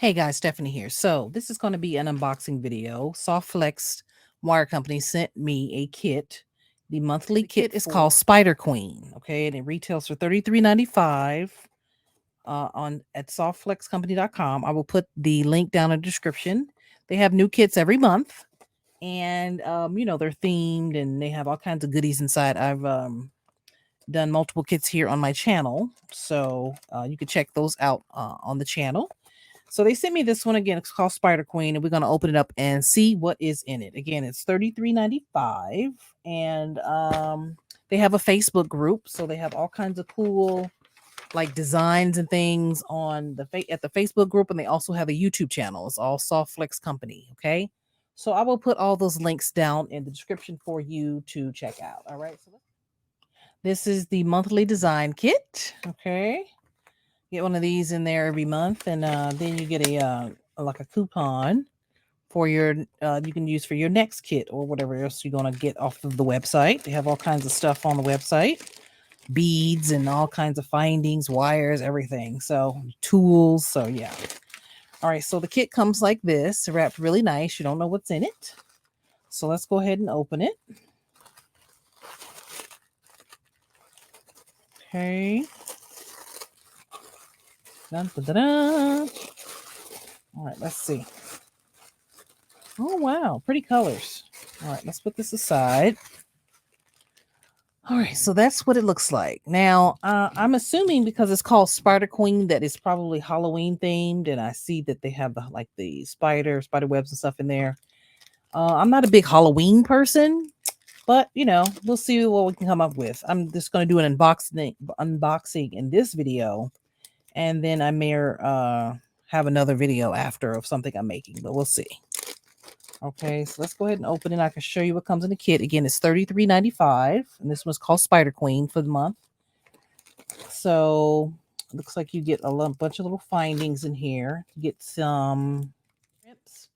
Hey guys, Stephanie here. So this is going to be an unboxing video. Softflex Wire Company sent me a kit. The monthly kit is called Spider Queen. Okay, and it retails for $33.95 on at softflexcompany.com. I will put the link down in the description. They have new kits every month, and they're themed and they have all kinds of goodies inside. I've done multiple kits here on my channel, so you can check those out on the channel. So they sent me this one again. It's called Spider Queen, and we're gonna open it up and see what is in it. Again, it's $33.95, and they have a Facebook group, so they have all kinds of cool like designs and things on at the Facebook group, and they also have a YouTube channel. It's all Softflex Company. Okay, so I will put all those links down in the description for you to check out. All right, so this is the monthly design kit. Okay, get one of these in there every month, and then you get a like a coupon for your you can use for your next kit or whatever else you're gonna get off of the website. They have all kinds of stuff on the website, beads and all kinds of findings, wires, everything. So tools. So yeah. All right. So the kit comes like this, wrapped really nice. You don't know what's in it. So let's go ahead and open it. Okay. Dun, dun, dun, dun. All right, let's see. Oh, wow. Pretty colors. All right, let's put this aside. All right, so that's what it looks like. Now, I'm assuming because it's called Spider Queen that it's probably Halloween themed, and I see that they have the spider webs and stuff in there. I'm not a big Halloween person, but we'll see what we can come up with. I'm just going to do an unboxing in this video, and then I may have another video after of something I'm making, but we'll see. Okay, so let's go ahead and open it. I can show you what comes in the kit. Again, it's $33.95, and this one's called Spider Queen for the month. So it looks like you get bunch of little findings in here. You get some crimps.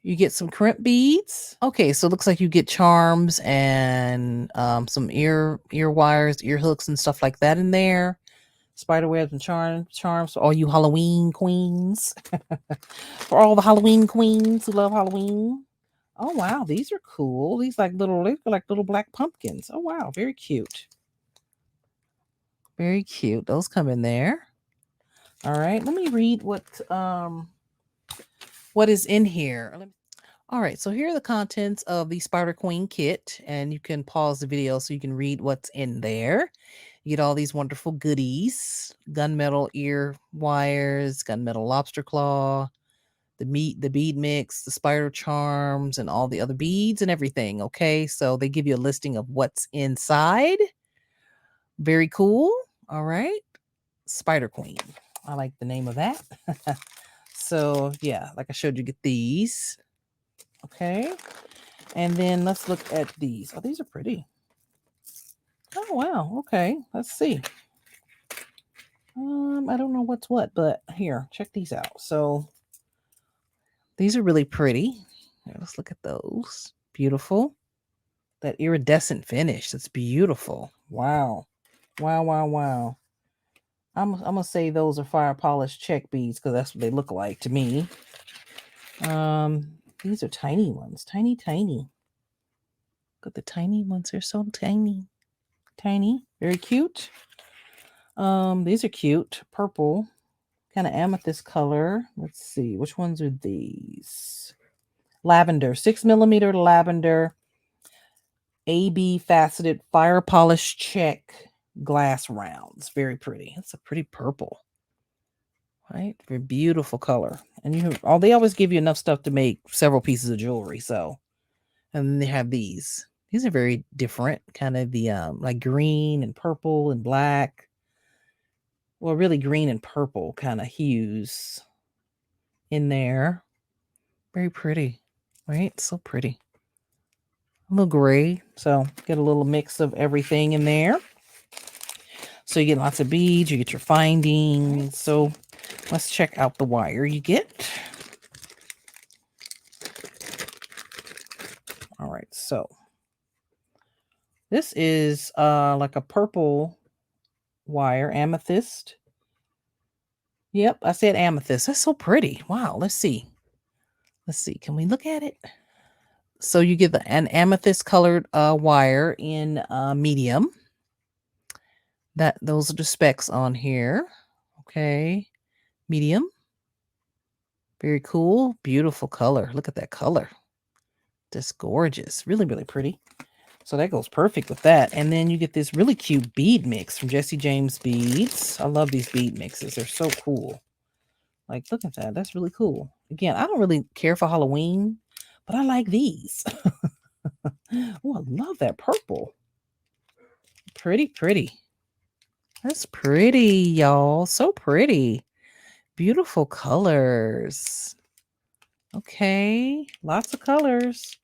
You get some crimp beads. Okay, so it looks like you get charms and some ear wires, ear hooks, and stuff like that in there. Spider webs and charms for all you Halloween queens. For all the Halloween queens who love Halloween. Oh wow, these are cool. These like little black pumpkins. Oh wow, very cute. Very cute. Those come in there. All right, let me read what is in here. All right, so here are the contents of the Spider Queen kit, and you can pause the video so you can read what's in there. You get all these wonderful goodies: gunmetal ear wires, gunmetal lobster claw, the bead mix, the spider charms, and all the other beads and everything. Okay, so they give you a listing of what's inside. Very cool. All right, Spider Queen. I like the name of that. So yeah, like I showed you, get these. Okay, and then let's look at these. Oh, these are pretty. Oh wow. Okay, let's see. I don't know what's what, but here, check these out. So these are really pretty. Here, let's look at those. Beautiful. That iridescent finish. That's beautiful. Wow. Wow, wow, wow. I'm gonna say those are fire polished check beads because that's what they look like to me. These are tiny ones. Tiny, tiny. Look at the tiny ones. They're so tiny. Tiny. Very cute. These are cute. Purple. Kind of amethyst color. Let's see. Which ones are these? Lavender. 6mm lavender. AB faceted fire polish check glass rounds. Very pretty. It's a pretty purple. Right? Very beautiful color. And they always give you enough stuff to make several pieces of jewelry. So, and then they have these. These are very different, kind of the like green and purple and black. Well, really green and purple kind of hues in there. Very pretty. Right? So pretty. A little gray. So get a little mix of everything in there. So you get lots of beads, you get your findings. So let's check out the wire you get. All right, so this is like a purple wire, amethyst. Yep, I said amethyst. That's so pretty. Wow, let's see. Let's see. Can we look at it? So you get an amethyst colored wire in medium. Those are the specs on here. Okay. Medium. Very cool. Beautiful color. Look at that color. Just gorgeous. Really, really pretty. So that goes perfect with that. And then you get this really cute bead mix from Jesse James Beads. I love these bead mixes. They're so cool. Like, look at that. That's really cool. Again, I don't really care for Halloween, but I like these. Oh, I love that purple. Pretty, pretty. That's pretty, y'all. So pretty. Beautiful colors. Okay. Lots of colors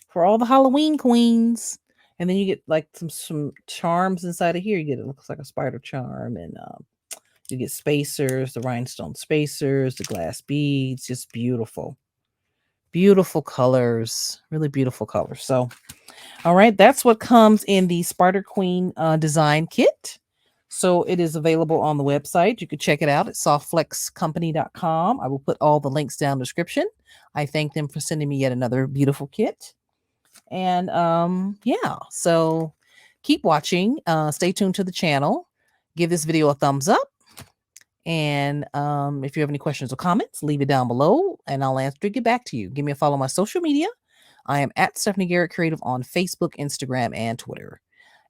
for all the Halloween queens. And then you get like some charms inside of here. You get it looks like a spider charm, and you get spacers, the rhinestone spacers, the glass beads. Just beautiful. Beautiful colors. Really beautiful colors. So, all right, that's what comes in the Spider Queen design kit. So it is available on the website. You can check it out at softflexcompany.com. I will put all the links down in the description. I thank them for sending me yet another beautiful kit. And yeah, so keep watching. Stay tuned to the channel. Give this video a thumbs up. And if you have any questions or comments, leave it down below and I'll answer to get back to you. Give me a follow on my social media. I am at Stephanie Garrett Creative on Facebook, Instagram, and Twitter.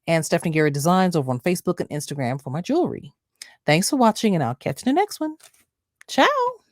And Stephanie Garrett Designs over on Facebook and Instagram for my jewelry. Thanks for watching, and I'll catch you in the next one. Ciao.